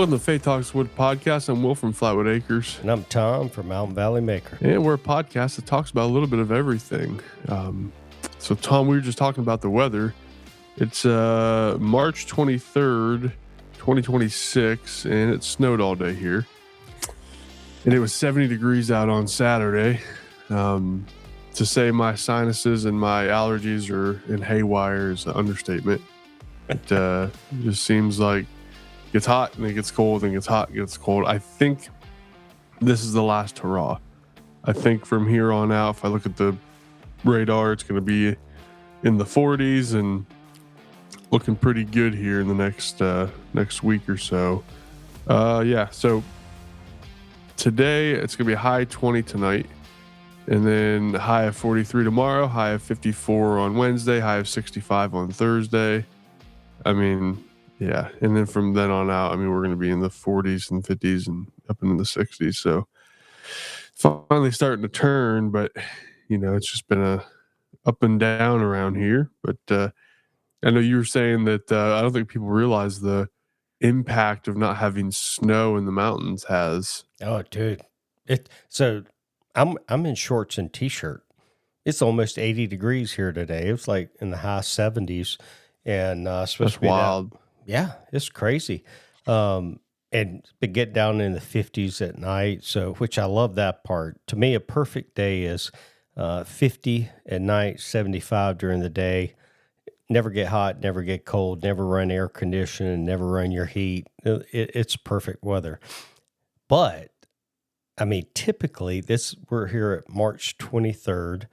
Welcome to the Faith Talks Wood podcast. I'm Will from Flatwood Acres. And I'm Tom from Mountain Valley Maker. And we're a podcast that talks about a little bit of everything. So, Tom, we were just talking about the weather. It's March 23rd, 2026, and it snowed all day here. And it was 70 degrees out on Saturday. To say my sinuses and my allergies are in haywire is an understatement. It just seems like it gets hot and it gets cold and it gets hot and it gets cold. I think this is the last hurrah. I think from here on out, if I look at the radar, it's going to be in the 40s and looking pretty good here in the next week or so. So today it's going to be a high 20 tonight, and then high of 43 tomorrow, high of 54 on Wednesday, high of 65 on Thursday. Yeah. And then from then on out, we're going to be in the 40s and 50s and up into the 60s. So finally starting to turn, but it's just been a up and down around here. But I know you were saying that I don't think people realize the impact of not having snow in the mountains has. Oh, dude. So I'm in shorts and t-shirt. It's almost 80 degrees here today. It was like in the high 70s, and supposed That's to be wild. Yeah, it's crazy. And but get down in the 50s at night, so which I love that part. To me, a perfect day is 50 at night, 75 during the day. Never get hot, never get cold, never run air conditioning, never run your heat. It's perfect weather. But typically we're here at March 23rd.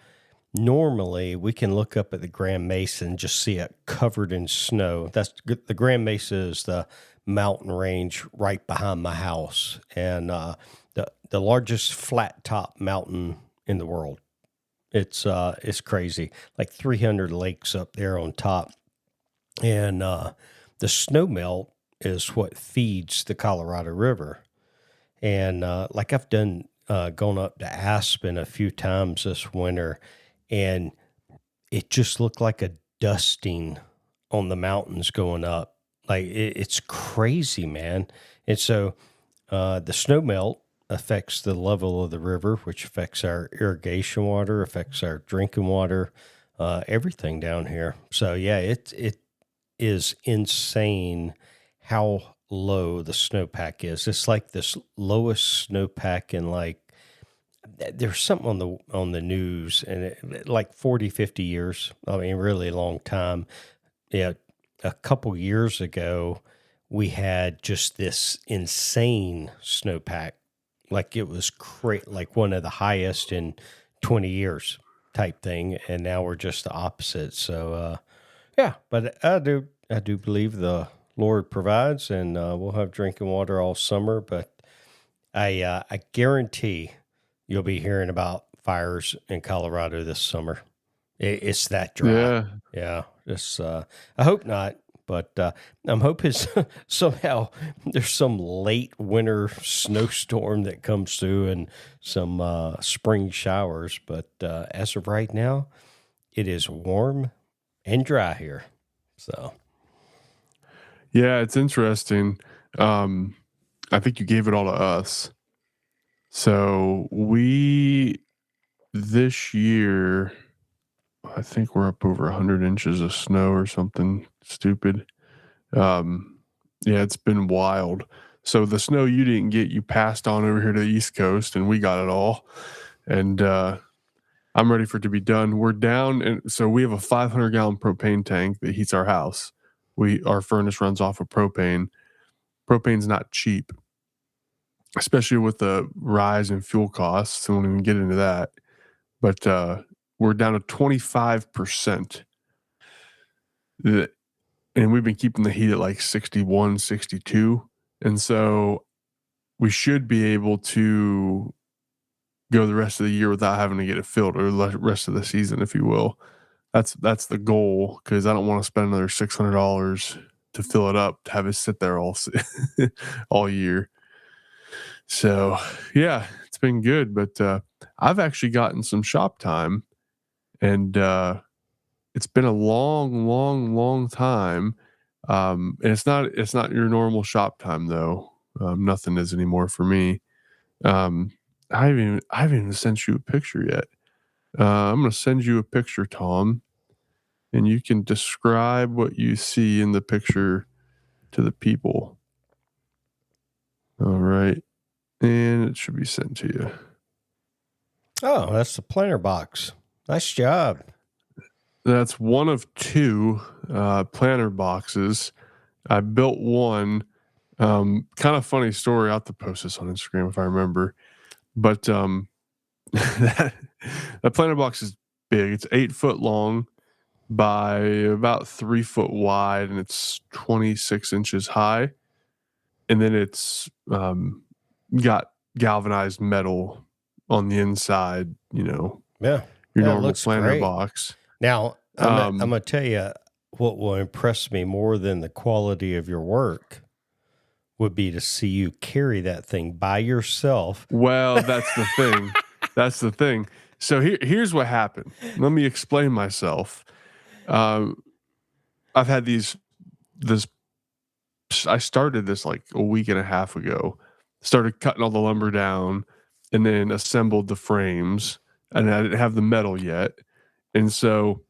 Normally, we can look up at the Grand Mesa and just see it covered in snow. The Grand Mesa is the mountain range right behind my house, and the largest flat top mountain in the world. It's crazy, like 300 lakes up there on top, and the snow melt is what feeds the Colorado River. And like I've gone up to Aspen a few times this winter, and it just looked like a dusting on the mountains going up. Like it's crazy, man. And so the snow melt affects the level of the river, which affects our irrigation water, affects our drinking water, everything down here. So yeah, it is insane how low the snowpack is. It's like this lowest snowpack in there's something on the news, and like 40, 50 years. Really a long time. Yeah, a couple years ago, we had just this insane snowpack. Like it was like one of the highest in 20 years type thing. And now we're just the opposite. So, but I do believe the Lord provides, and we'll have drinking water all summer. But I guarantee you'll be hearing about fires in Colorado this summer. It's that dry. Yeah. It's, I hope not, but I'm hoping somehow there's some late winter snowstorm that comes through and some spring showers. But as of right now, it is warm and dry here. So, Yeah, it's interesting. I think you gave it all to us. So this year, I think we're up over 100 inches of snow or something stupid. It's been wild. So the snow you didn't get, you passed on over here to the East Coast, and we got it all. And I'm ready for it to be done. We're down, and so we have a 500-gallon propane tank that heats our house. Our furnace runs off of propane. Propane's not cheap, especially with the rise in fuel costs. I won't even get into that. But we're down to 25%. And we've been keeping the heat at like 61, 62. And so we should be able to go the rest of the year without having to get it filled, or the rest of the season, if you will. That's the goal, because I don't want to spend another $600 to fill it up, to have it sit there all year. So, yeah, it's been good. But I've actually gotten some shop time, and it's been a long time. And it's not your normal shop time, though. Nothing is anymore for me. Um, I haven't even sent you a picture yet. I'm gonna send you a picture, Tom, and you can describe what you see in the picture to the people. All right, and it should be sent to you. Oh, that's the planter box. Nice job. That's one of two planter boxes. I built one. Kind of funny story. I'll have to post this on Instagram if I remember. But that planter box is big. It's 8 foot long by about 3 foot wide, and it's 26 inches high. And then it's got galvanized metal on the inside. Your Yeah. normal looks planter great. box. Now, I'm going to tell you what will impress me more than the quality of your work would be to see you carry that thing by yourself. Well, that's the thing. That's the thing. So here's what happened. Let me explain myself. I've had this. I started this like a week and a half ago. Started cutting all the lumber down, and then assembled the frames. And I didn't have the metal yet, and so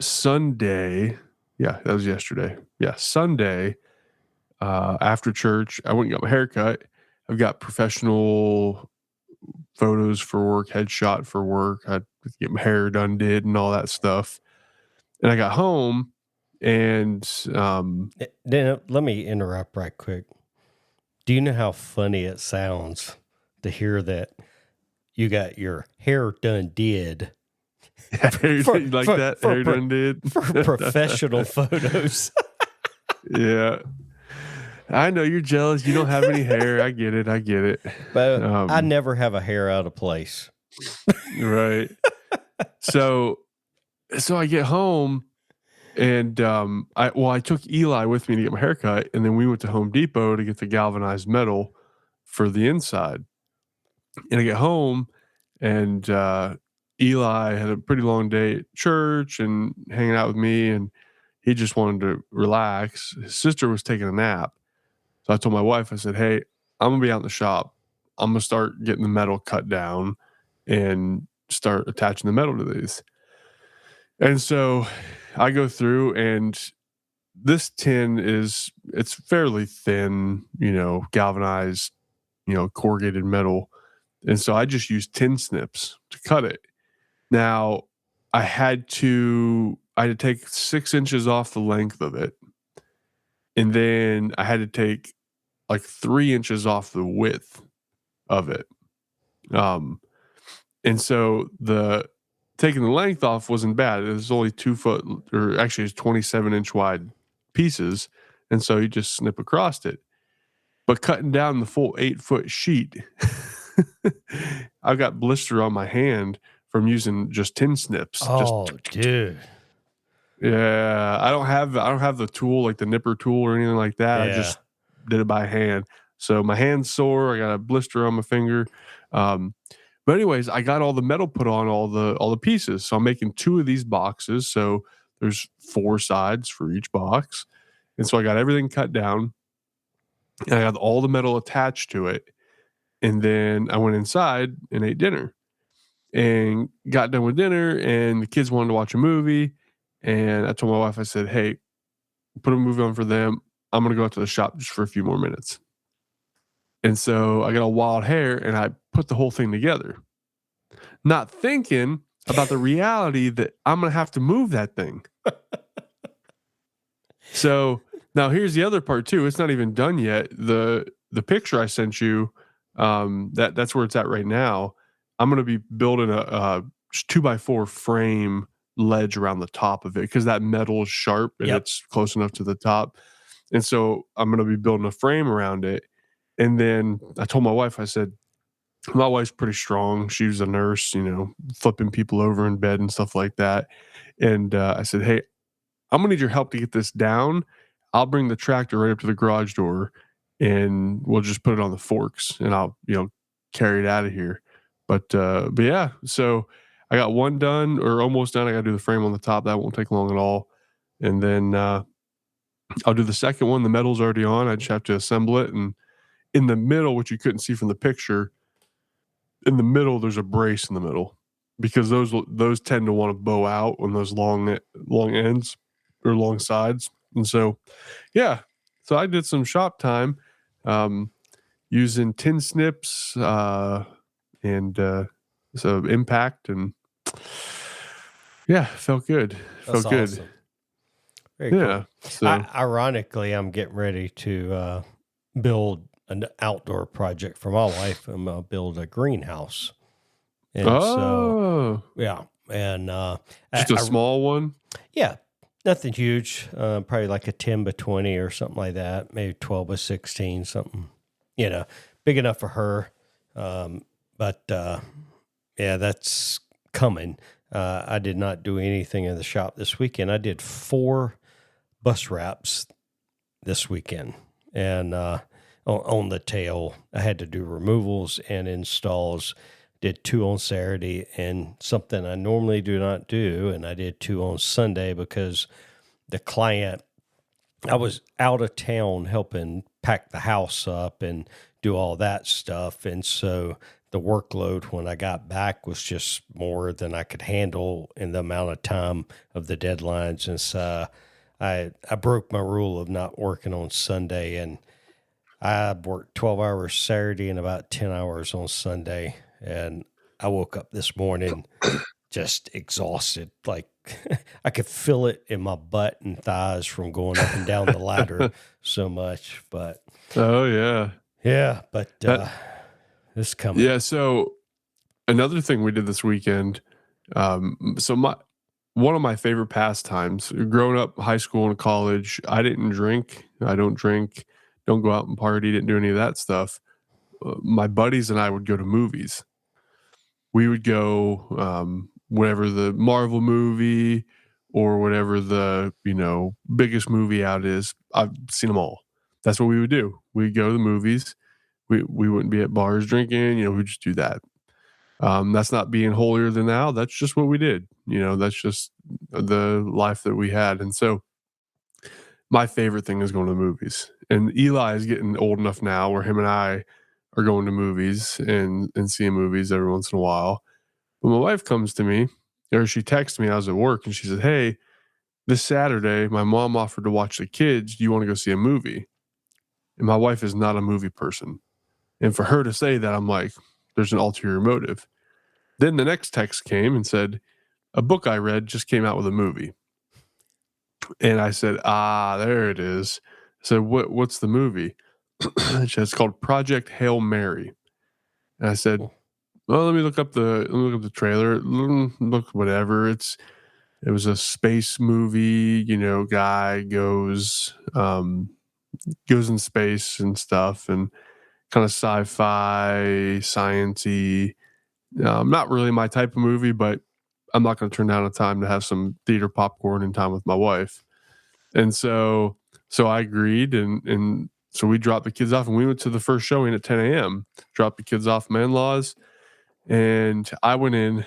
Sunday, yeah, that was yesterday. Yeah, Sunday. After church, I went and got my hair cut. I've got professional photos for work, headshot for work. I had to get my hair done, did, and all that stuff. And I got home, and Then let me interrupt right quick. Do you know how funny it sounds to hear that you got your hair done did hair done did for professional photos? Yeah. I know you're jealous. You don't have any hair. I get it. But I never have a hair out of place. Right. So I get home, and I took Eli with me to get my haircut, and then we went to Home Depot to get the galvanized metal for the inside. And I get home, and Eli had a pretty long day at church and hanging out with me, and he just wanted to relax. His sister was taking a nap. So I told my wife, I said, hey, I'm going to be out in the shop. I'm going to start getting the metal cut down and start attaching the metal to these. And so I go through, and this tin it's fairly thin, galvanized, corrugated metal. And so I just used tin snips to cut it. Now I had to take 6 inches off the length of it. And then I had to take like 3 inches off the width of it. And so taking the length off wasn't bad. It was only 2 foot, or actually it's 27 inch wide pieces. And so you just snip across it. But cutting down the full 8 foot sheet, I've got blister on my hand from using just tin snips. Oh, dude. Yeah. I don't have the tool, like the nipper tool or anything like that. Yeah. I just did it by hand. So my hand's sore. I got a blister on my finger. But anyways, I got all the metal put on all the pieces. So I'm making 2 of these boxes. So there's 4 sides for each box. And so I got everything cut down, and I got all the metal attached to it. And then I went inside and ate dinner, and got done with dinner, and the kids wanted to watch a movie. And I told my wife, I said, hey, put a movie on for them. I'm going to go out to the shop just for a few more minutes. And so I got a wild hair, and I put the whole thing together, not thinking about the reality that I'm going to have to move that thing. So now here's the other part too. It's not even done yet. The picture I sent you, that's where it's at right now. I'm going to be building a 2x4 frame ledge around the top of it, because that metal is sharp and it's close enough to the top. And so I'm going to be building a frame around it. And then I told my wife, I said, my wife's pretty strong. She was a nurse, flipping people over in bed and stuff like that. And I said, hey, I'm going to need your help to get this down. I'll bring the tractor right up to the garage door, and we'll just put it on the forks, and I'll, carry it out of here. But yeah, so I got one done, or almost done. I got to do the frame on the top. That won't take long at all. And then I'll do the second one. The metal's already on. I just have to assemble it. And in the middle, which you couldn't see from the picture, in the middle, there's a brace in the middle because those tend to want to bow out on those long ends or long sides. And so, yeah. So I did some shop time using tin snips and so impact, and yeah, felt good. That's Felt good. awesome. Very Yeah. cool. So Ironically, I'm getting ready to build an outdoor project for my wife. I'm going to build a greenhouse. And so, yeah. And just a small one. yeah, nothing huge. Probably like a 10 by 20 or something like that. Maybe 12 by 16, something, big enough for her. But yeah, that's coming. I did not do anything in the shop this weekend. I did 4 bus wraps this weekend. And on the tail, I had to do removals and installs. Did 2 on Saturday, and something I normally do not do, and I did 2 on Sunday because the client, I was out of town helping pack the house up and do all that stuff. And so the workload when I got back was just more than I could handle in the amount of time of the deadlines. And so I broke my rule of not working on Sunday, and I worked 12 hours Saturday and about 10 hours on Sunday. And I woke up this morning just exhausted. Like I could feel it in my butt and thighs from going up and down the ladder so much. But Oh yeah. but it's coming. Yeah. So another thing we did this weekend. So one of my favorite pastimes growing up, high school and college, I didn't drink. I don't drink. Don't go out and party. Didn't do any of that stuff. My buddies and I would go to movies. We would go whatever the Marvel movie or whatever the biggest movie out is. I've seen them all. That's what we would do. We'd go to the movies. We wouldn't be at bars drinking. We'd just do that. That's not being holier than thou. That's just what we did. That's just the life that we had. And so my favorite thing is going to the movies. And Eli is getting old enough now where him and I are going to movies and seeing movies every once in a while. But my wife comes to me, or she texted me, I was at work, and she said, "Hey, this Saturday, my mom offered to watch the kids. Do you want to go see a movie?" And my wife is not a movie person. And for her to say that, I'm like, there's an ulterior motive. Then the next text came and said, "A book I read just came out with a movie." And I said, there it is. I said, what's the movie? She said, it's called Project Hail Mary. And I said, well, let me look up the trailer. Look, whatever. It was a space movie, guy goes in space and stuff, and kind of sci-fi, science-y. Not really my type of movie, but I'm not going to turn down a time to have some theater popcorn and time with my wife. And so I agreed, and so we dropped the kids off, and we went to the first showing at 10 a.m. Dropped the kids off my in-laws, and I went in.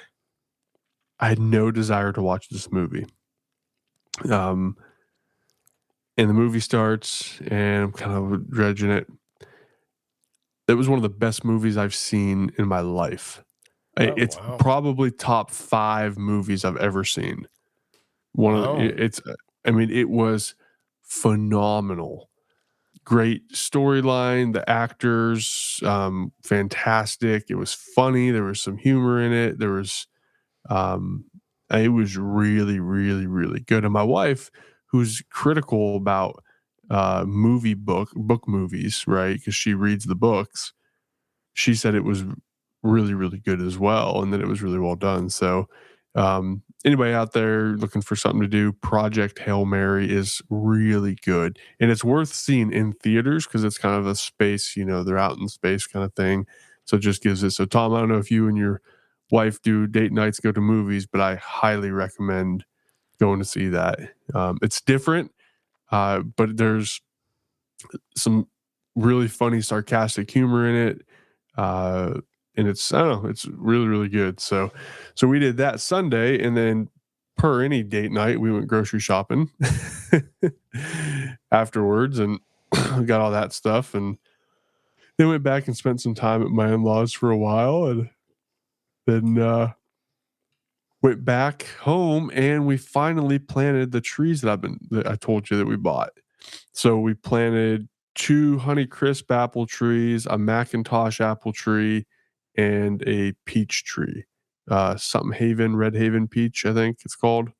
I had no desire to watch this movie. And the movie starts, and I'm kind of dredging it. It was one of the best movies I've seen in my life. It's probably top 5 movies I've ever seen. It was phenomenal. Great storyline, the actors, fantastic. It was funny. There was some humor in it. There was, it was really, really, really good. And my wife, who's critical about book movies, right? Because she reads the books. She said it was really, really good as well, and that it was really well done. So anybody out there looking for something to do, Project Hail Mary is really good, and it's worth seeing in theaters because it's kind of a space, they're out in space kind of thing. So it just gives it. So Tom, I don't know if you and your wife do date nights, go to movies, but I highly recommend going to see that. It's different, but there's some really funny, sarcastic humor in it. And it's really, really good. So we did that Sunday, and then per any date night, we went grocery shopping. afterwards, and got all that stuff, and then went back and spent some time at my in-laws for a while, and then went back home, and we finally planted the trees that I told you that we bought. So we planted 2 Honeycrisp apple trees, a Macintosh apple tree, and a peach tree. Something Haven, Red Haven peach, I think it's called.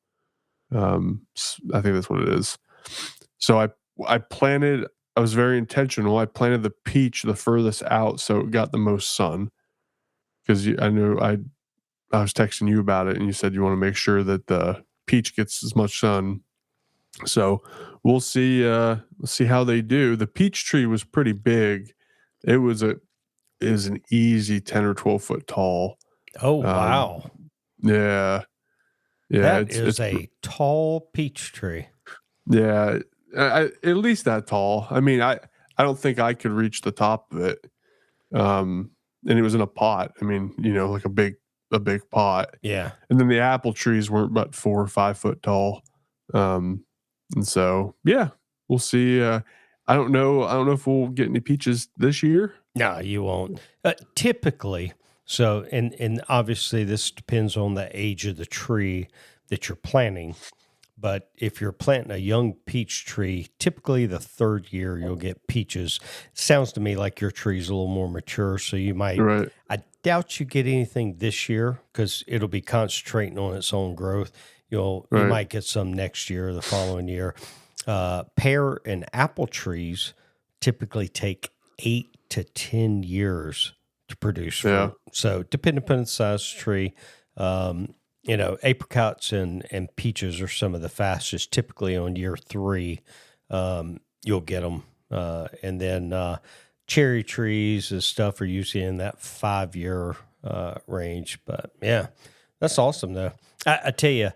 I think that's what it is. So I planted. I was very intentional. I planted the peach the furthest out, so it got the most sun. Because I knew I was texting you about it, and you said you want to make sure that the peach gets as much sun. So we'll see. See how they do. The peach tree was pretty big. It was an easy 10 or 12 foot tall. Oh, wow. Yeah, yeah. That It's is a tall peach tree. yeah. At least that tall. I mean, I don't think I could reach the top of it. And it was in a pot. I mean, like a big pot. Yeah. And then the apple trees weren't but 4 or 5 foot tall. And so, yeah, we'll see. I don't know. I don't know if we'll get any peaches this year. No, you won't. Typically, so and obviously this depends on the age of the tree that you're planting. But if you're planting a young peach tree, typically the third year you'll get peaches. Sounds to me like your tree's a little more mature, so you might. Right. I doubt you get anything this year because it'll be concentrating on its own growth. You Right. might get some next year or the following year. Pear and apple trees typically take 8 to 10 years to produce fruit. Yeah. So depending upon the size of the tree, apricots and peaches are some of the fastest. Typically on year 3, you'll get them. And then cherry trees and stuff are usually in that 5-year range. But yeah, that's awesome though. I tell you,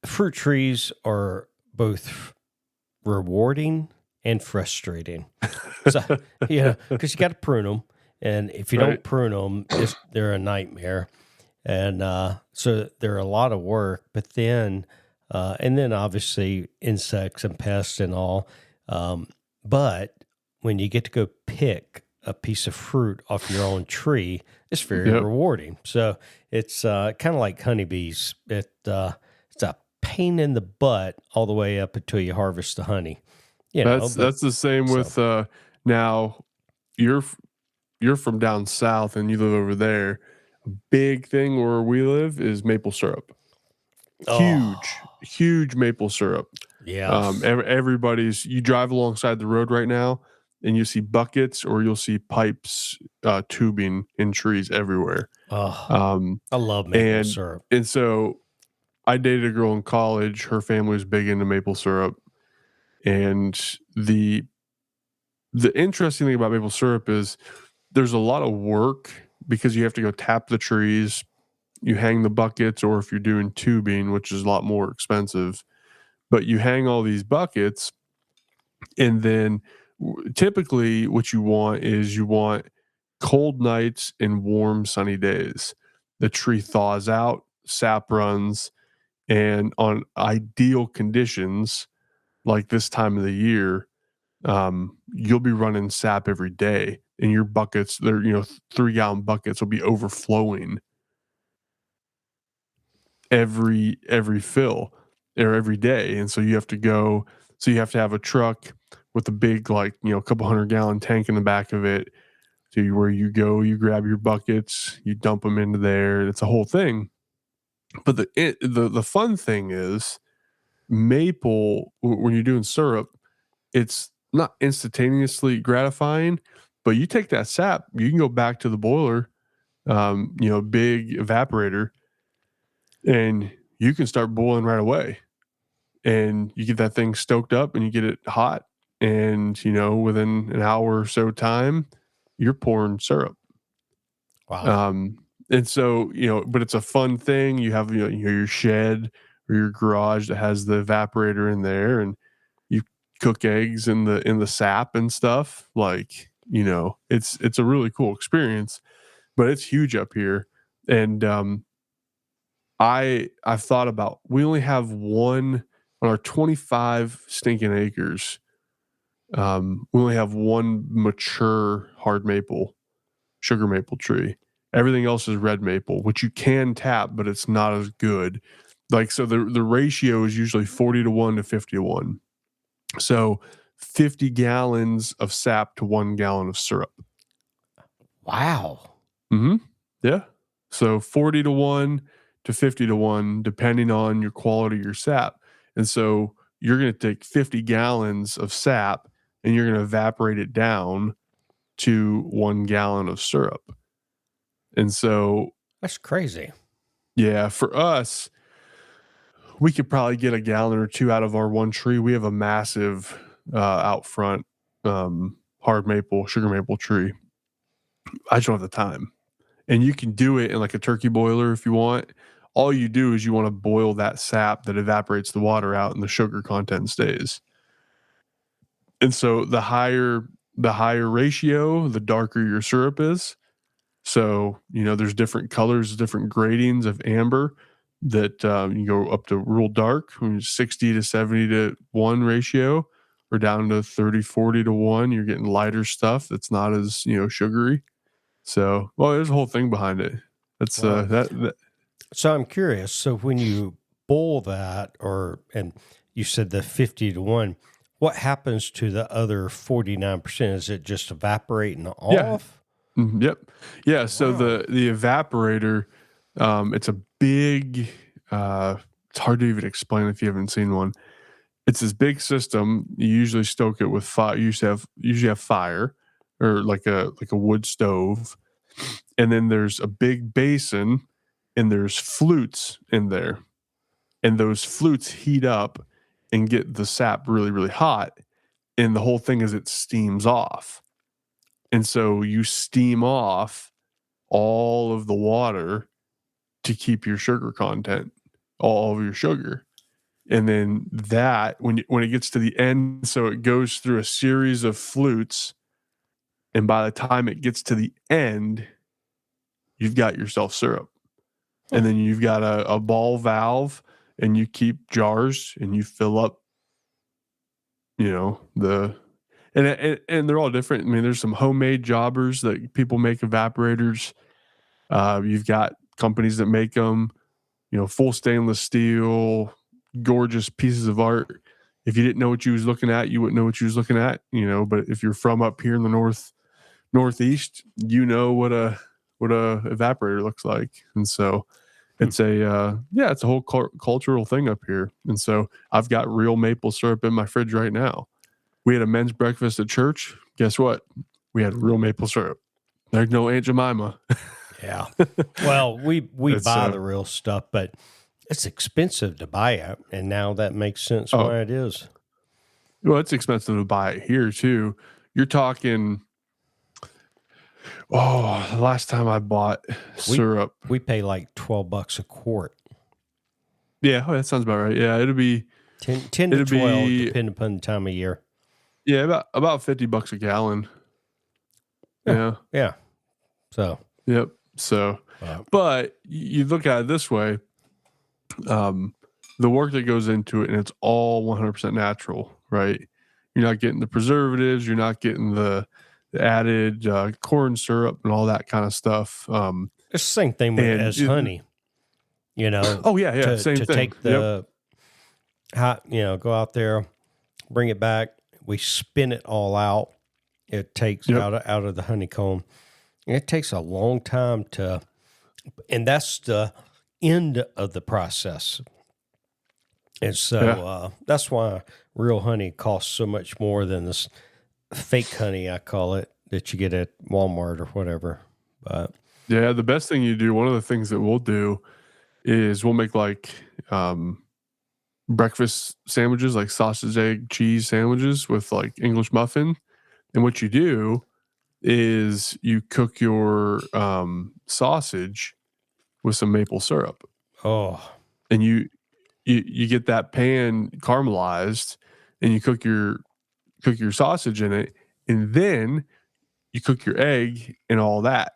fruit trees are both rewarding and frustrating. So, because you got to prune them. And if you Right. don't prune them, they're a nightmare. And so they're a lot of work, but then, and then obviously insects and pests and all. But when you get to go pick a piece of fruit off your own tree, it's very Yep. rewarding. So it's kind of like honeybees. It's a pain in the butt all the way up until you harvest the honey. That's the same with now you're from down south and you live over there. A big thing where we live is maple syrup. Huge maple syrup. Yeah. Everybody's, you drive alongside the road right now and you see buckets or you'll see pipes tubing in trees everywhere. I love maple syrup. And so I dated a girl in college. Her family was big into maple syrup. And the interesting thing about maple syrup is there's a lot of work because you have to go tap the trees, you hang the buckets, or if you're doing tubing, which is a lot more expensive, but you hang all these buckets. And then typically what you want cold nights and warm sunny days. The tree thaws out, sap runs, and on ideal conditions like this time of the year, you'll be running sap every day, and your buckets, they're 3-gallon buckets, will be overflowing every fill or every day, and so you have to have a truck with a big couple 100-gallon tank in the back of it. To where you go, you grab your buckets, you dump them into there, and it's a whole thing. But the fun thing is maple, when you're doing syrup, it's not instantaneously gratifying, but you take that sap, you can go back to the boiler, big evaporator, and you can start boiling right away. And you get that thing stoked up and you get it hot. And, within an hour or so time, you're pouring syrup. Wow. And so, but it's a fun thing. You have, your shed or your garage that has the evaporator in there, and you cook eggs in the sap and stuff. It's a really cool experience, but it's huge up here. And I've thought about, we only have one on our 25 stinking acres, we only have one mature hard maple, sugar maple tree. Everything else is red maple, which you can tap, but it's not as good. Like, so the ratio is usually 40-1 to 50-1. So 50 gallons of sap to 1 gallon of syrup. Wow. Mm-hmm. Yeah. So 40-1 to 50-1, depending on your quality of your sap. And so you're going to take 50 gallons of sap and you're going to evaporate it down to 1 gallon of syrup. And so That's crazy. yeah, for us, we could probably get a gallon or two out of our one tree. We have a massive out front hard maple, sugar maple tree. I just don't have the time. And you can do it in like a turkey boiler if you want. All you do is you want to boil that sap that evaporates the water out and the sugar content stays. And so the higher ratio, the darker your syrup is. So, there's different colors, different gradings of amber that you go up to real dark, 60 to 70-1 ratio, or down to 30-40-1. You're getting lighter stuff that's not as, sugary. So, well, there's a whole thing behind it. That's Wow. that. So I'm curious. So when you boil that, and you said the 50-1, what happens to the other 49%? Is it just evaporating off? Yep. Yeah. So Wow. the evaporator, it's a big. It's hard to even explain if you haven't seen one. It's this big system. You usually stoke it with fire. You usually have fire, or like a wood stove, and then there's a big basin, and there's flutes in there, and those flutes heat up and get the sap really, really hot, and the whole thing is it steams off. And so you steam off all of the water to keep your sugar content, all of your sugar. And then that, when it gets to the end, so it goes through a series of flutes. And by the time it gets to the end, you've got yourself syrup. And then you've got a ball valve, and you keep jars and you fill up, and they're all different. I mean, there's some homemade jobbers that people make evaporators. You've got companies that make them, full stainless steel, gorgeous pieces of art. If you didn't know what you was looking at, you wouldn't know what you was looking at, but if you're from up here in the northeast, what a evaporator looks like. And so it's it's a whole cultural thing up here. And so I've got real maple syrup in my fridge right now. We had a men's breakfast at church. Guess what? We had real maple syrup. There's no Aunt Jemima. Yeah. Well, we buy the real stuff, but it's expensive to buy it. And now that makes sense why it is. Well, it's expensive to buy it here too. You're talking, the last time I bought syrup. We pay like $12 a quart. Yeah, that sounds about right. Yeah, it'll be 10 to 12, depending upon the time of year. Yeah, about $50 a gallon. Yeah. Yeah. So. Yep. So, but you look at it this way, the work that goes into it, and it's all 100% natural, right? You're not getting the preservatives. You're not getting the added corn syrup and all that kind of stuff. It's the same thing as honey, Oh, yeah. Same thing. Take the hot, go out there, bring it back. We spin it all out. It takes out of the honeycomb. It takes a long time and that's the end of the process. And so that's why real honey costs so much more than this fake honey, I call it, that you get at Walmart or whatever. But yeah, the best thing you do, one of the things that we'll do is we'll make like breakfast sandwiches, like sausage, egg, cheese sandwiches with like English muffin. And what you do is you cook your sausage with some maple syrup. Oh, and you get that pan caramelized, and you cook your sausage in it, and then you cook your egg and all that.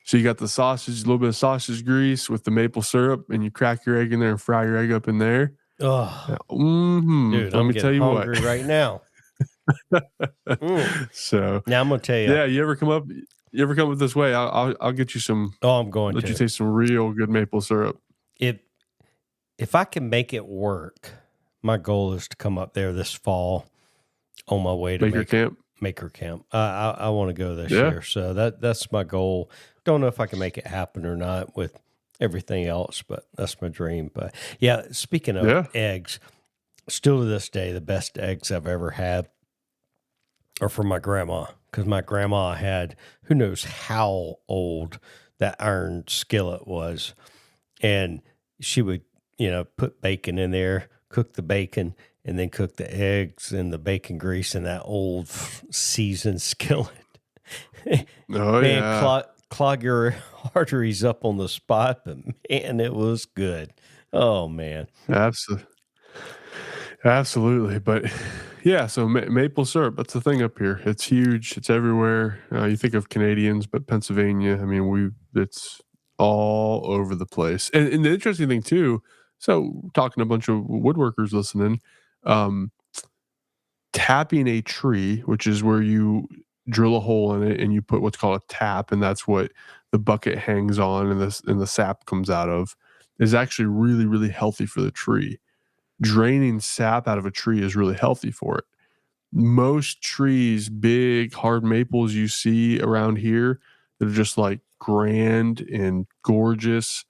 So you got the sausage, a little bit of sausage grease with the maple syrup, and you crack your egg in there and fry your egg up in there. Oh, dude, Let I'm me tell getting you what. hungry right now. Mm. So, Now I'm gonna tell you. yeah, you ever come up this way? I'll get you some. Oh, I'm going Let you to. taste some real good maple syrup. If if I can make it work, my goal is to come up there this fall on my way to Maker Camp. Maker Camp. I want to go this Yeah. year, so that's my goal. Don't know if I can make it happen or not with everything else, but that's my dream. But yeah, speaking of Yeah. eggs, still to this day, the best eggs I've ever had are from my grandma, because my grandma had, who knows how old that iron skillet was, and she would, put bacon in there, cook the bacon, and then cook the eggs and the bacon grease in that old seasoned skillet. Oh, Man, yeah. clog your arteries up on the spot, but man, it was good. Oh man. Absolutely. Absolutely. But yeah, so maple syrup, that's the thing up here. It's huge. It's everywhere. You think of Canadians, but Pennsylvania, I mean, it's all over the place. And the interesting thing too, so talking to a bunch of woodworkers listening, um, tapping a tree, which is where you drill a hole in it and you put what's called a tap, and that's what the bucket hangs on and the sap comes out of, is actually really, really healthy for the tree. Draining sap out of a tree is really healthy for it. Most trees, big hard maples you see around here that are just like grand and gorgeous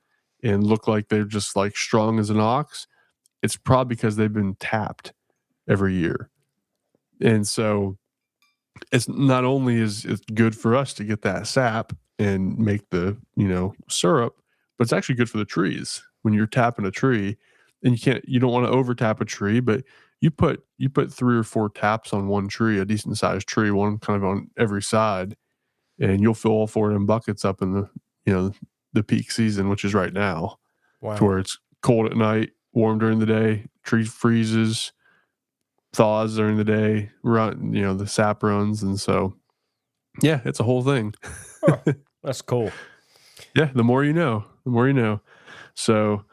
and look like they're just like strong as an ox, it's probably because they've been tapped every year. And so it's not only is it good for us to get that sap and make the, syrup, but it's actually good for the trees. When you're tapping a tree, and you don't want to over tap a tree, but you put 3 or 4 taps on one tree, a decent sized tree, one kind of on every side, and you'll fill all 4 of them buckets up in the peak season, which is right now, to Wow. where it's cold at night, warm during the day, tree freezes, thaws during the day, the sap runs, and so yeah, it's a whole thing. Huh. That's cool. Yeah, the more you know, the more you know. So,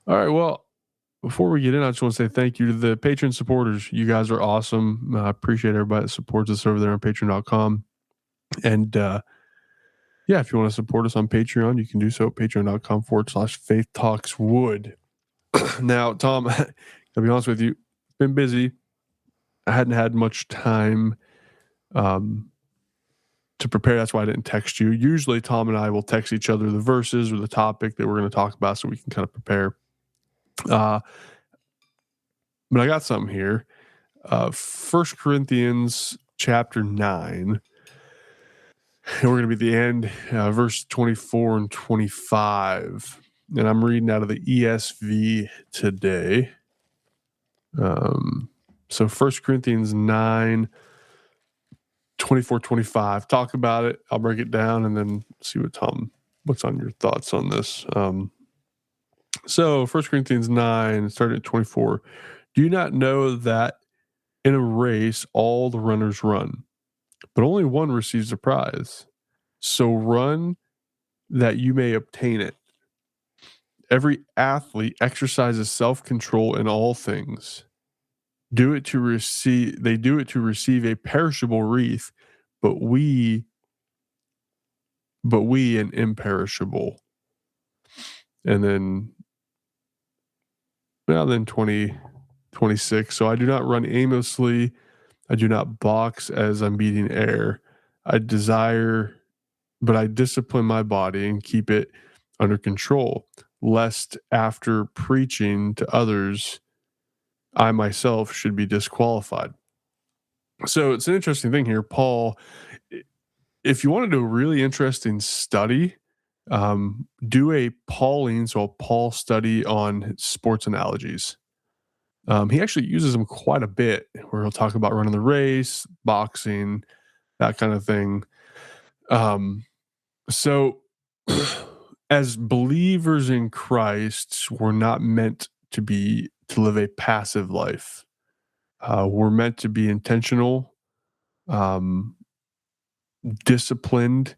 all right, well, before we get in, I just want to say thank you to the Patreon supporters. You guys are awesome. I appreciate everybody that supports us over there on patreon.com. And yeah, if you want to support us on Patreon, you can do so at patreon.com/Faith Talks Wood. Now, Tom, I'll be honest with you, been busy. I hadn't had much time to prepare. That's why I didn't text you. Usually, Tom and I will text each other the verses or the topic that we're going to talk about so we can kind of prepare. But I got something here. 1 Corinthians chapter 9. And we're going to be at the end, verse 24 and 25. And I'm reading out of the ESV today. So 1 Corinthians 9, 24, 25. Talk about it. I'll break it down and then see what's on your thoughts on this. So 1 Corinthians 9, starting at 24. Do you not know that in a race all the runners run, but only one receives a prize? So run that you may obtain it. Every athlete exercises self-control in all things. They do it to receive a perishable wreath, but we an imperishable. And then 26. So I do not run aimlessly. I do not box as I'm beating air. But I discipline my body and keep it under control, lest after preaching to others, I myself should be disqualified. So it's an interesting thing here. Paul, if you want to do a really interesting study, do a Paul study on sports analogies. He actually uses them quite a bit, where he'll talk about running the race, boxing, that kind of thing. So as believers in Christ, we're not meant to live a passive life. We're meant to be intentional, disciplined,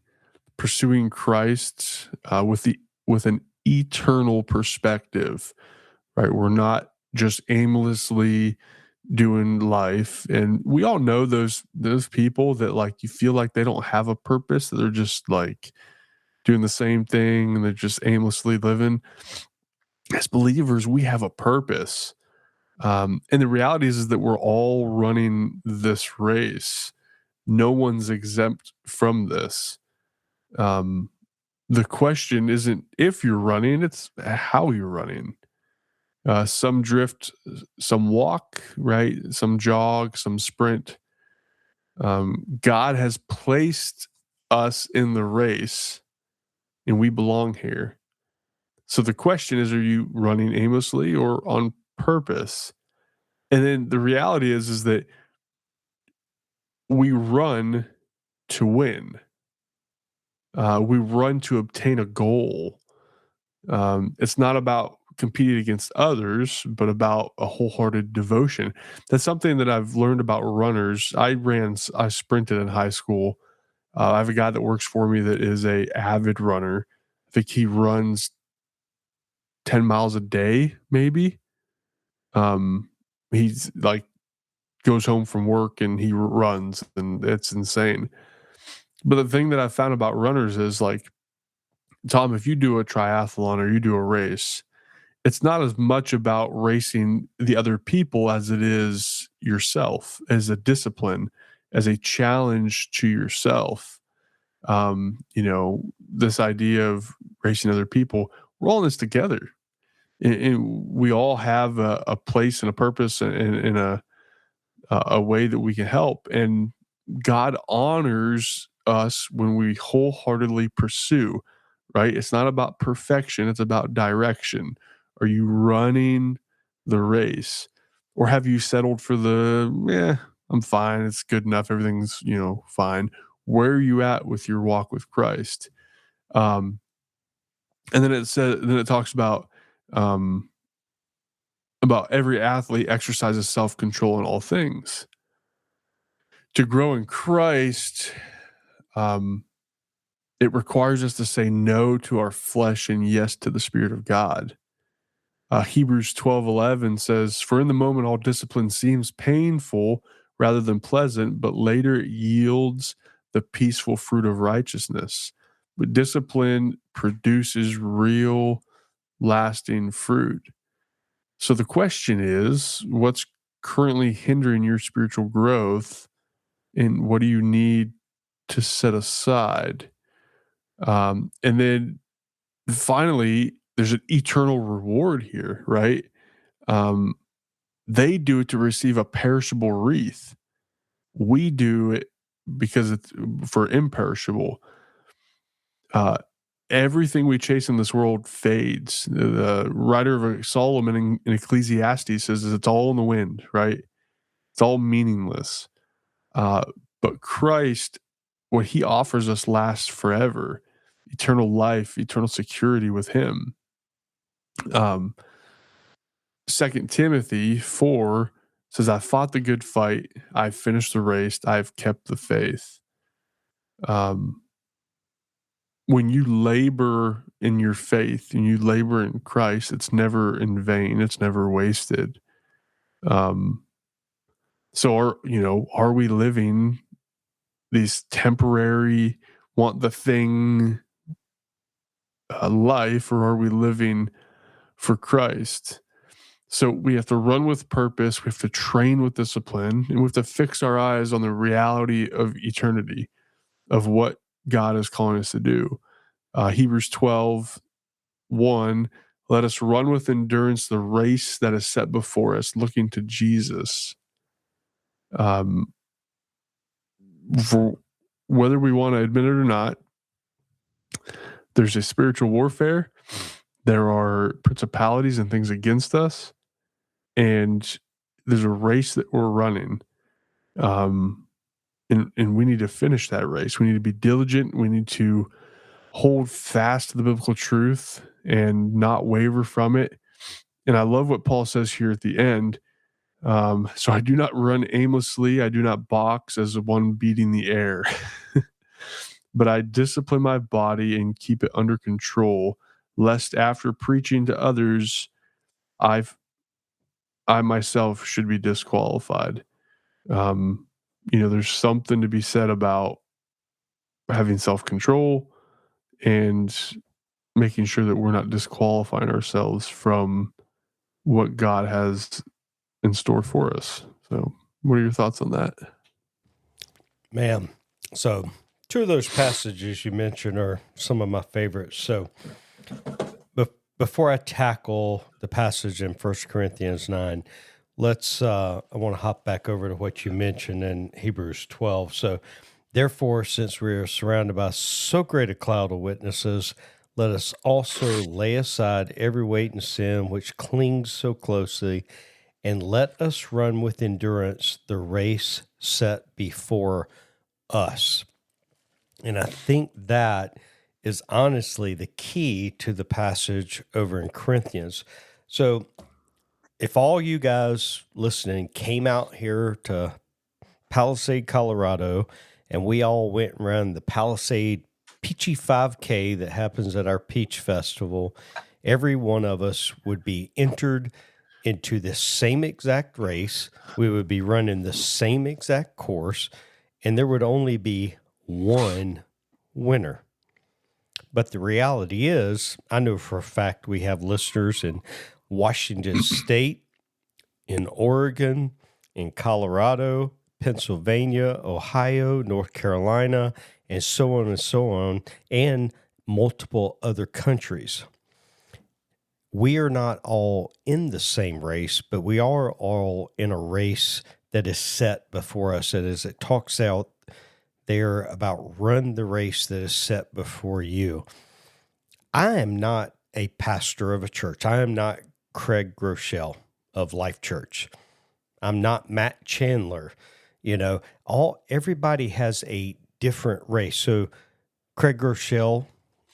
pursuing Christ with an eternal perspective. Right? We're not just aimlessly doing life. And we all know those people that like you feel like they don't have a purpose, that they're just like doing the same thing and they're just aimlessly living. As believers, we have a purpose. And the reality is that we're all running this race. No one's exempt from this. Um, the question isn't if you're running, it's how you're running. Some drift, some walk, right? Some jog, some sprint. God has placed us in the race and we belong here. So the question is, are you running aimlessly or on purpose? And then the reality is that we run to win. We run to obtain a goal. It's not about competing against others, but about a wholehearted devotion. That's something that I've learned about runners. I sprinted in high school. I have a guy that works for me that is a avid runner. I think he runs 10 miles a day, maybe. He's like goes home from work and he runs, and it's insane. But the thing that I found about runners is like, Tom, if you do a triathlon or you do a race, it's not as much about racing the other people as it is yourself, as a discipline, as a challenge to yourself. This idea of racing other people, we're all in this together. And we all have a place and a purpose and a way that we can help. And God honors us when we wholeheartedly pursue, right? It's not about perfection, it's about direction. Are you running the race? Or have you settled for I'm fine, it's good enough, everything's, fine. Where are you at with your walk with Christ? Um, and then it talks about every athlete exercises self-control in all things. To grow in Christ, it requires us to say no to our flesh and yes to the Spirit of God. Hebrews 12:11 says, "For in the moment all discipline seems painful rather than pleasant, but later it yields the peaceful fruit of righteousness." But discipline produces real, lasting fruit. So the question is, what's currently hindering your spiritual growth, and what do you need to set aside? And then finally, there's an eternal reward here, right? Um, they do it to receive a perishable wreath. We do it because it's for imperishable. Uh, Everything we chase in this world fades. The writer of Solomon in Ecclesiastes says it's all in the wind, right? It's all meaningless. Uh, but Christ, what he offers us lasts forever. Eternal life, eternal security with him. 2 Timothy 4 says, "I fought the good fight, I've finished the race, I've kept the faith." When you labor in your faith and you labor in Christ, it's never in vain, it's never wasted. Um, so are we living these temporary, want the thing life, or are we living for Christ? So we have to run with purpose, we have to train with discipline, and we have to fix our eyes on the reality of eternity, of what God is calling us to do. Hebrews 12:1, "Let us run with endurance the race that is set before us, looking to Jesus." Um, for whether we want to admit it or not, there's a spiritual warfare. There are principalities and things against us, and there's a race that we're running. And we need to finish that race. We need to be diligent. We need to hold fast to the biblical truth and not waver from it. And I love what Paul says here at the end. So I do not run aimlessly. I do not box as one beating the air, but I discipline my body and keep it under control, lest after preaching to others, I've I myself should be disqualified. Um, there's something to be said about having self-control and making sure that we're not disqualifying ourselves from what God has in store for us. So, what are your thoughts on that? Man, so two of those passages you mentioned are some of my favorites. So before I tackle the passage in 1 Corinthians 9, I want to hop back over to what you mentioned in Hebrews 12. So, therefore, since we are surrounded by so great a cloud of witnesses, let us also lay aside every weight and sin which clings so closely, and let us run with endurance the race set before us. And I think that is honestly the key to the passage over in Corinthians. So, if all you guys listening came out here to Palisade, Colorado, and we all went and ran the Palisade Peachy 5K that happens at our Peach Festival, every one of us would be entered into the same exact race. We would be running the same exact course, and there would only be one winner. But the reality is, I know for a fact we have listeners in Washington State, in Oregon, in Colorado, Pennsylvania, Ohio, North Carolina, and so on, and multiple other countries. We are not all in the same race, but we are all in a race that is set before us. And as it talks out there about run the race that is set before you. I am not a pastor of a church. I am not Craig Groeschel of Life Church. I'm not Matt Chandler. Everybody has a different race. So Craig Groeschel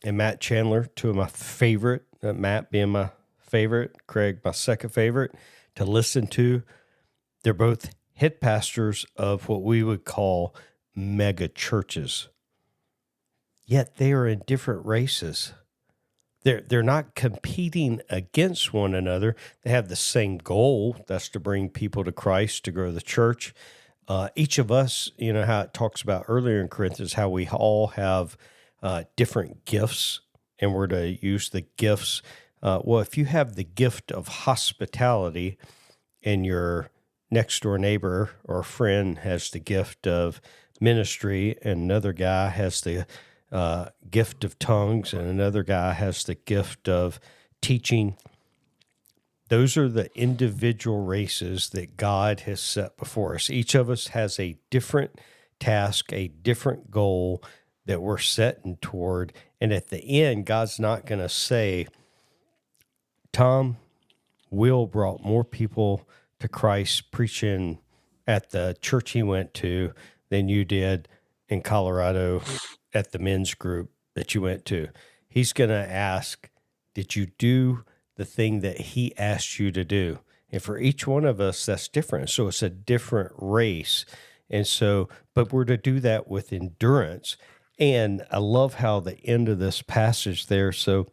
and Matt Chandler, two of my favorite, Matt being my favorite, Craig my second favorite to listen to. They're both head pastors of what we would call mega churches. Yet they are in different races. They're not competing against one another. They have the same goal. That's to bring people to Christ, to grow the church. Each of us, how it talks about earlier in Corinthians, how we all have different gifts, and we're to use the gifts. If you have the gift of hospitality and your next door neighbor or friend has the gift of ministry, and another guy has the gift of tongues, and another guy has the gift of teaching. Those are the individual races that God has set before us. Each of us has a different task, a different goal that we're setting toward. And at the end, God's not going to say, Tom, Will brought more people to Christ preaching at the church he went to than you did in Colorado at the men's group that you went to. He's going to ask, did you do the thing that he asked you to do? And for each one of us, that's different. So it's a different race. And so, but we're to do that with endurance. And I love how the end of this passage there. So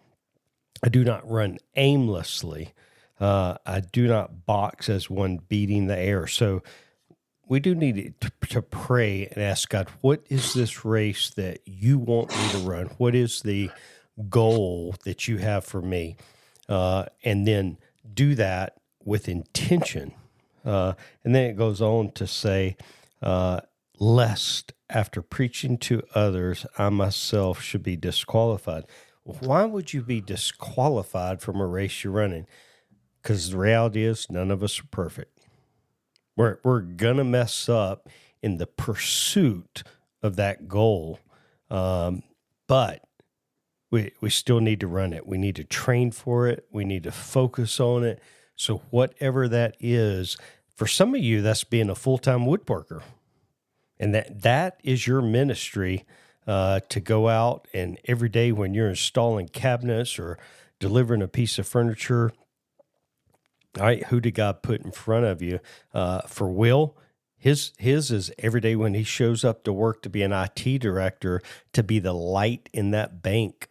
I do not run aimlessly. I do not box as one beating the air. So we do need to pray and ask God, what is this race that you want me to run? What is the goal that you have for me? And then do that with intention. And then it goes on to say, lest after preaching to others, I myself should be disqualified. Why would you be disqualified from a race you're running? Because the reality is none of us are perfect. We're going to mess up in the pursuit of that goal, but we still need to run it. We need to train for it. We need to focus on it. So whatever that is, for some of you, that's being a full-time woodworker. And that is your ministry, to go out and every day when you're installing cabinets or delivering a piece of furniture, all right, who did God put in front of you? For Will, his is every day when he shows up to work to be an IT director, to be the light in that bank.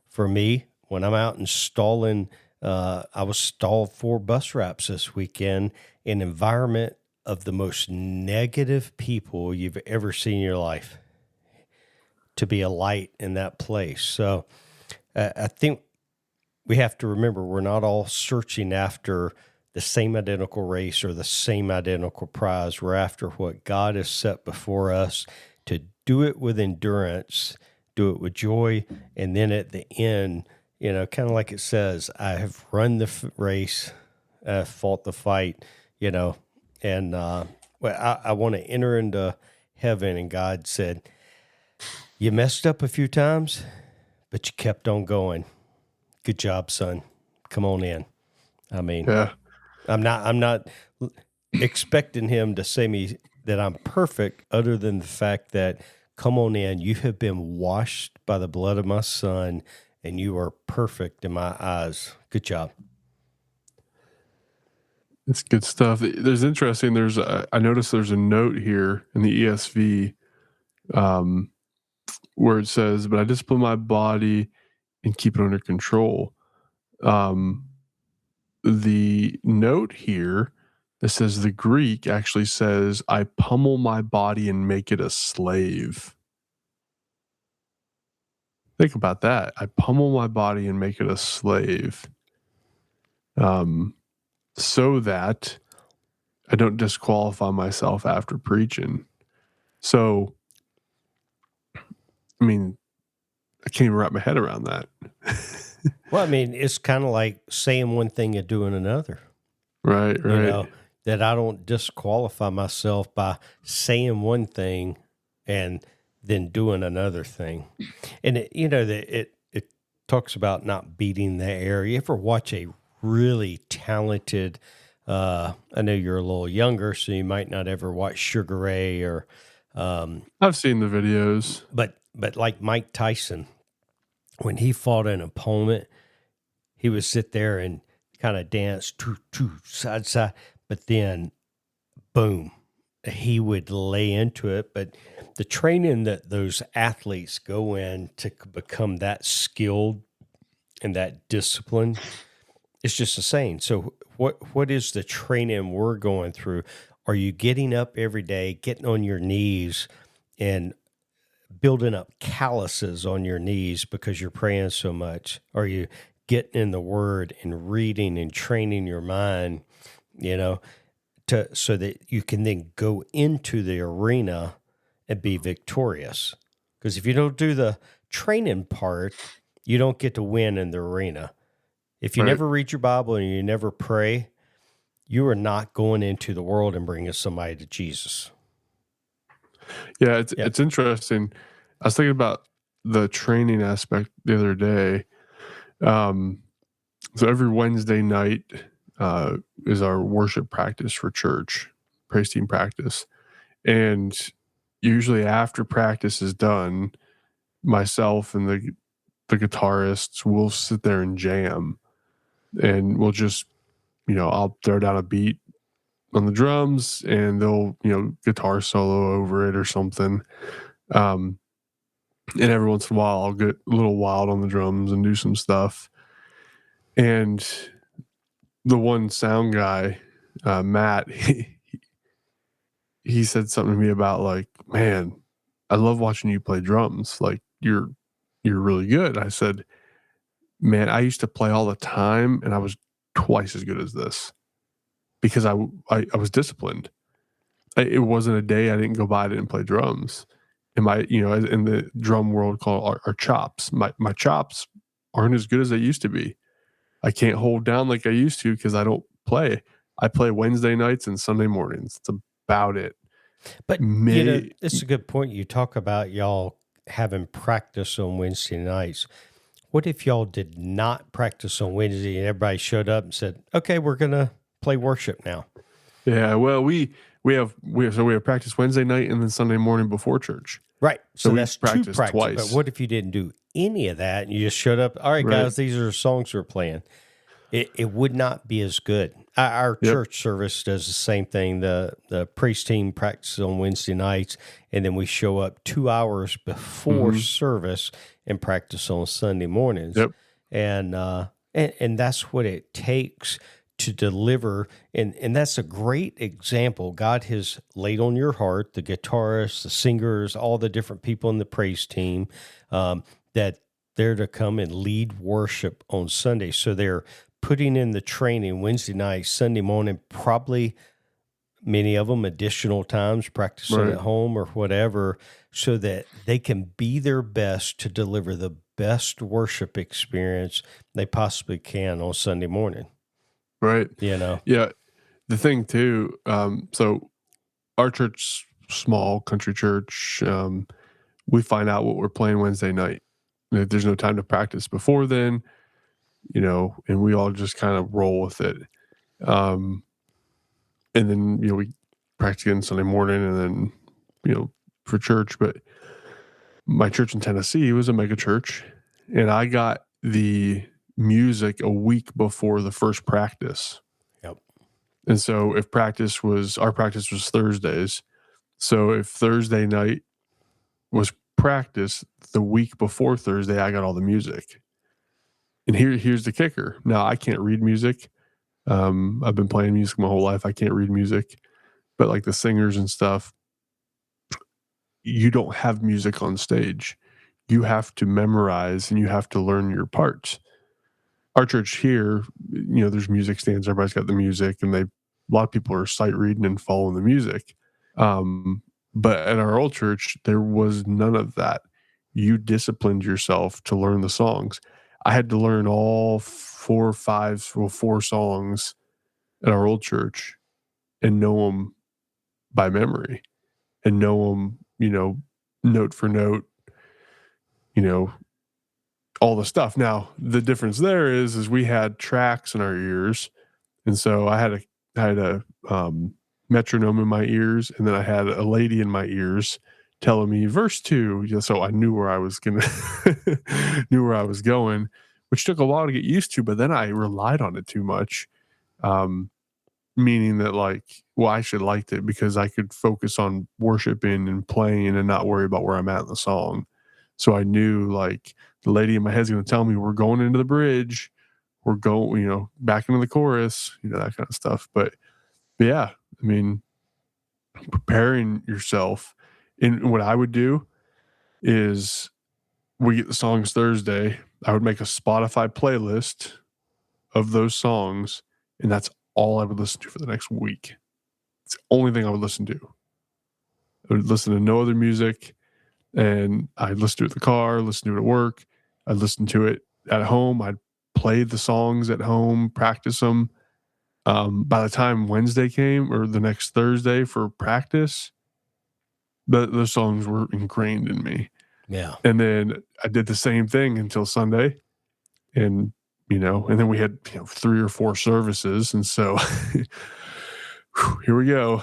For me, when I'm out installing I was stalled 4 bus wraps this weekend in an environment of the most negative people you've ever seen in your life, to be a light in that place. So I think we have to remember we're not all searching after the same identical race or the same identical prize. We're after what God has set before us, to do it with endurance, do it with joy, and then at the end, kind of like it says, I have run the race, fought the fight, and I want to enter into heaven. And God said, you messed up a few times, but you kept on going. Good job, son. Come on in. I mean, Yeah. I'm not expecting him to say me that I'm perfect, other than the fact that, come on in, you have been washed by the blood of my son, and you are perfect in my eyes. Good job. It's good stuff. There's interesting. I noticed there's a note here in the ESV where it says, "But I discipline my body and keep it under control." The note here that says the Greek actually says, "I pummel my body and make it a slave." Think about that. I pummel my body and make it a slave, so that I don't disqualify myself after preaching. So, I mean, I can't even wrap my head around that. Well, I mean, it's kind of like saying one thing and doing another. Right. That I don't disqualify myself by saying one thing and then doing another thing. And it talks about not beating the air. You ever watch a really talented, I know you're a little younger, so you might not ever watch Sugar Ray or I've seen the videos. but like Mike Tyson, when he fought an opponent, he would sit there and kind of dance side side, but then boom, he would lay into it. But the training that those athletes go in to become that skilled and that disciplined, it's just the same. So what is the training we're going through? Are you getting up every day, getting on your knees and building up calluses on your knees because you're praying so much? Are you getting in the word and reading and training your mind, so that you can then go into the arena and be victorious? Because if you don't do the training part, you don't get to win in the arena. If you never read your Bible and you never pray, you are not going into the world and bringing somebody to Jesus. Yeah, it's interesting. I was thinking about the training aspect the other day. So every Wednesday night is our worship practice for church, praise team practice. And usually after practice is done, myself and the guitarists will sit there and jam. And we'll just, I'll throw down a beat on the drums and they'll, guitar solo over it or something. And every once in a while, I'll get a little wild on the drums and do some stuff. And the one sound guy, Matt, he said something to me about like, man, I love watching you play drums. Like you're really good. I said, man, I used to play all the time and I was twice as good as this because I was disciplined. It wasn't a day I didn't go by, I didn't play drums. In my, in the drum world called our chops. My chops aren't as good as they used to be. I can't hold down like I used to because I don't play. I play Wednesday nights and Sunday mornings. It's about it. But it's a good point. You talk about y'all having practice on Wednesday nights. What if y'all did not practice on Wednesday and everybody showed up and said, "Okay, we're gonna play worship now"? Yeah, well, we have practice Wednesday night and then Sunday morning before church. Right. So that's two practice practice. twice. But what if you didn't do any of that and you just showed up? All right, guys, these are the songs we're playing. It would not be as good. Our church service does the same thing. The priest team practices on Wednesday nights, and then we show up 2 hours before service and practice on Sunday mornings. Yep. And And that's what it takes to deliver. And that's a great example. God has laid on your heart, the guitarists, the singers, all the different people in the praise team, that they're to come and lead worship on Sunday. So they're putting in the training Wednesday night, Sunday morning, probably many of them additional times, practicing Right. at home or whatever, so that they can be their best to deliver the best worship experience they possibly can on Sunday morning. Right. You know, Yeah. The thing too, so our church, small country church, we find out what we're playing Wednesday night. There's no time to practice before then, and we all just kind of roll with it. Um, and then, we practice again Sunday morning and then, for church. But my church in Tennessee was a mega church, and I got the music a week before the first practice. Yep. And so if our practice was Thursdays. So if Thursday night was practice, the week before Thursday, I got all the music. And here's the kicker. Now, I can't read music. I've been playing music my whole life. I can't read music. But like the singers and stuff, you don't have music on stage. You have to memorize and you have to learn your parts. Our church here, there's music stands. Everybody's got the music, and a lot of people are sight reading and following the music. But at our old church, there was none of that. You disciplined yourself to learn the songs. I had to learn all four songs at our old church and know them by memory and know them, note for note, all the stuff. Now, the difference there is we had tracks in our ears. And so I had a metronome in my ears, and then I had a lady in my ears telling me verse 2. So I knew where I was going, which took a while to get used to, but then I relied on it too much. Meaning that I actually liked it because I could focus on worshiping and playing and not worry about where I'm at in the song. So I knew the lady in my head's going to tell me we're going into the bridge, we're going, back into the chorus, that kind of stuff. But yeah, I mean, preparing yourself. And what I would do is we get the songs Thursday. I would make a Spotify playlist of those songs, and that's all I would listen to for the next week. It's the only thing I would listen to. I would listen to no other music, and I'd listen to it in the car, listen to it at work. I'd listen to it at home. I'd play the songs at home, practice them. By the time Wednesday came or the next Thursday for practice, those songs were ingrained in me. Yeah. And then I did the same thing until Sunday. And, and then we had 3 or 4 services. And so here we go,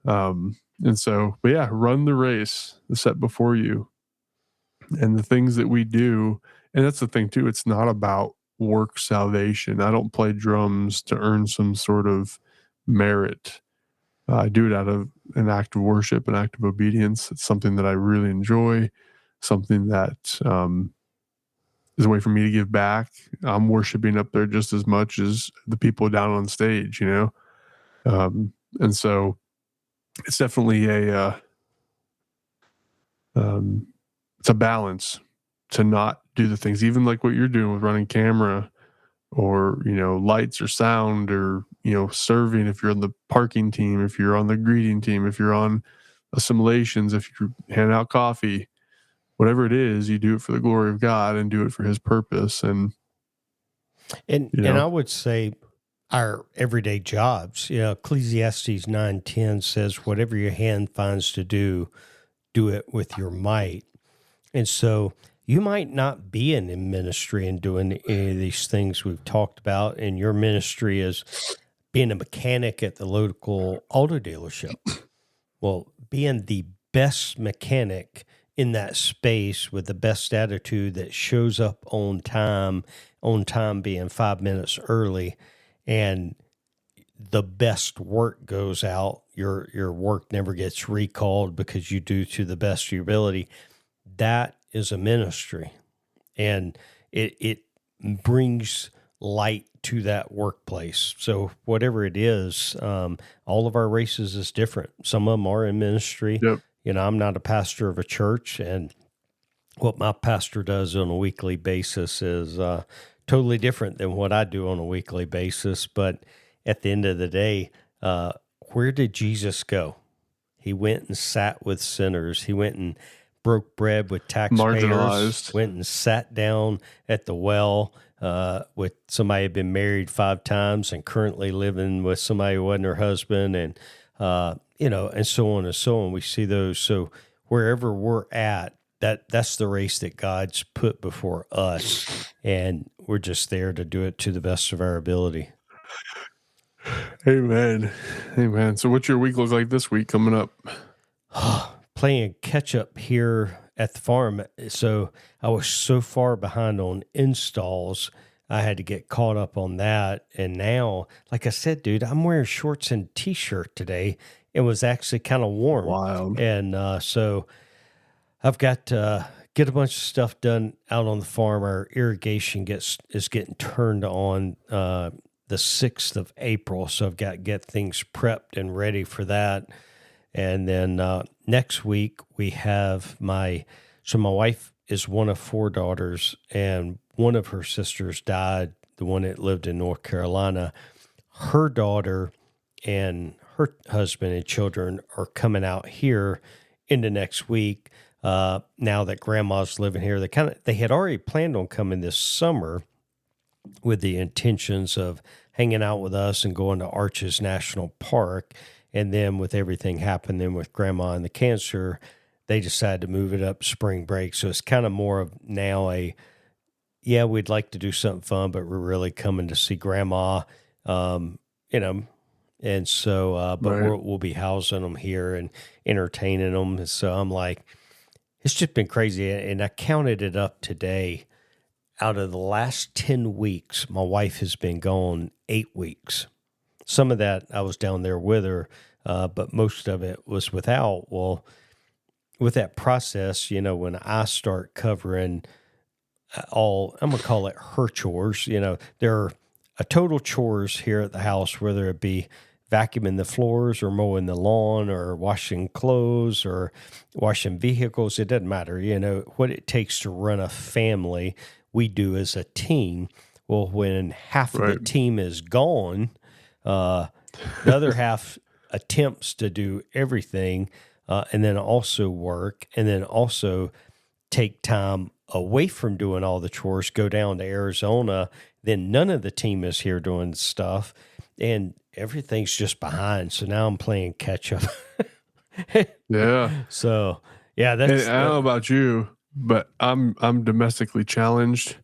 and so, but yeah, run the race set before you. And the things that we do, and that's the thing too, it's not about work salvation. I don't play drums to earn some sort of merit. I do it out of an act of worship, an act of obedience. It's something that I really enjoy, something that is a way for me to give back. I'm worshiping up there just as much as the people down on stage, and so it's definitely it's a balance to not do the things, even like what you're doing with running camera or, lights or sound or, serving, if you're on the parking team, if you're on the greeting team, if you're on assimilations, if you're handing out coffee, whatever it is, you do it for the glory of God and do it for his purpose. And I would say our everyday jobs, Ecclesiastes 9:10 says, whatever your hand finds to do, do it with your might. And so you might not be in ministry and doing any of these things we've talked about, and your ministry is being a mechanic at the local auto dealership. Well, being the best mechanic in that space with the best attitude that shows up on time being 5 minutes early, and the best work goes out, your work never gets recalled because you do to the best of your ability. That is a ministry. And it brings light to that workplace. So whatever it is, all of our races is different. Some of them are in ministry. Yep. I'm not a pastor of a church, and what my pastor does on a weekly basis is totally different than what I do on a weekly basis. But at the end of the day, where did Jesus go? He went and sat with sinners. He went and broke bread with taxpayers. Marginalized. Went and sat down at the well with somebody who had been married 5 times and currently living with somebody who wasn't her husband, and and so on and so on. We see those. So wherever we're at, that's the race that God's put before us, and we're just there to do it to the best of our ability. Amen. Amen. So what's your week look like this week coming up? Playing catch up here at the farm. So I was so far behind on installs, I had to get caught up on that. And now, like I said, dude, I'm wearing shorts and t-shirt today. It was actually kind of warm. Wild. And so I've got to get a bunch of stuff done out on the farm. Our irrigation is getting turned on the 6th of April. So I've got to get things prepped and ready for that. And then next week we have my wife is one of 4 daughters, and one of her sisters died, the one that lived in North Carolina. Her daughter and her husband and children are coming out here into next week. Now that grandma's living here, they had already planned on coming this summer with the intentions of hanging out with us and going to Arches National Park. And then with everything happening with grandma and the cancer, they decided to move it up spring break. So it's kind of more of now we'd like to do something fun, but we're really coming to see grandma, And so, but Right. we'll be housing them here and entertaining them. And so I'm like, it's just been crazy. And I counted it up today. Out of the last 10 weeks, my wife has been gone 8 weeks. Some of that I was down there with her, but most of it was without. Well, with that process, when I start covering I'm going to call it her chores, there are a total chores here at the house, whether it be vacuuming the floors or mowing the lawn or washing clothes or washing vehicles. It doesn't matter, what it takes to run a family, we do as a team. Well, when half of the Right. team is gone, the other half attempts to do everything, and then also work, and then also take time away from doing all the chores, go down to Arizona. Then none of the team is here doing stuff, and everything's just behind. So now I'm playing catch up. Yeah. So yeah, Hey, that's I don't know about you, but I'm domestically challenged.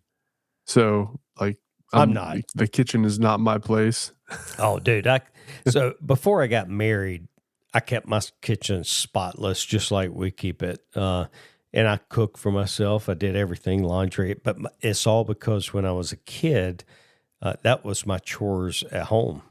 So like I'm not. The kitchen is not my place. Oh, dude. So before I got married, I kept my kitchen spotless, just like we keep it. And I cooked for myself. I did everything, laundry. But it's all because when I was a kid, that was my chores at home.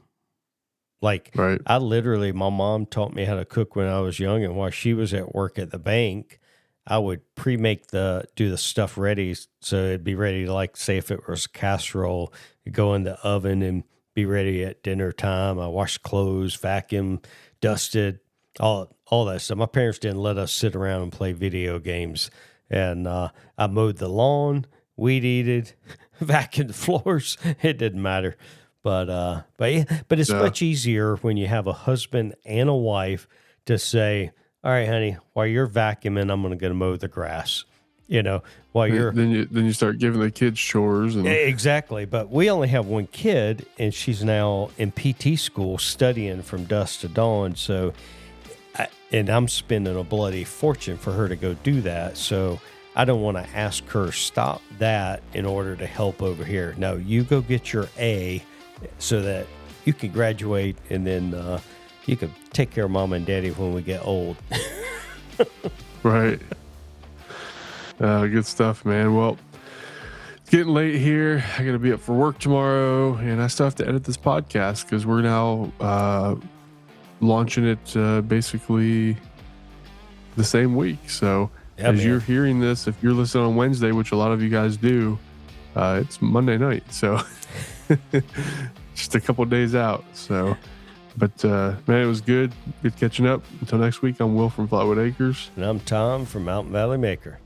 Like, Right. I literally, my mom taught me how to cook when I was young. And while she was at work at the bank, I would do the stuff ready. So it'd be ready to, like, say if it was a casserole, it'd go in the oven and be ready at dinner time. I washed clothes, vacuumed, dusted, all that stuff. My parents didn't let us sit around and play video games. And I mowed the lawn, weed eated, vacuumed the floors. It didn't matter. But it's Yeah. much easier when you have a husband and a wife to say, all right, honey, while you're vacuuming, I'm going to mow the grass. While you're Then you start giving the kids chores and exactly. But we only have one kid, and she's now in PT school studying from dusk to dawn. So, I'm spending a bloody fortune for her to go do that. So I don't want to ask her stop that in order to help over here. No, you go get your A so that you can graduate, and then you can take care of mom and daddy when we get old. right. Good stuff, man. Well, it's getting late here. I got to be up for work tomorrow, and I still have to edit this podcast because we're now launching it basically the same week. So Yeah, as man. you're hearing this, if you're listening on Wednesday, which a lot of you guys do, It's Monday night, so just a couple days out. So, but man, it was good catching up. Until next week, I'm Will from Flatwood Acres. And I'm Tom from Mountain Valley Maker.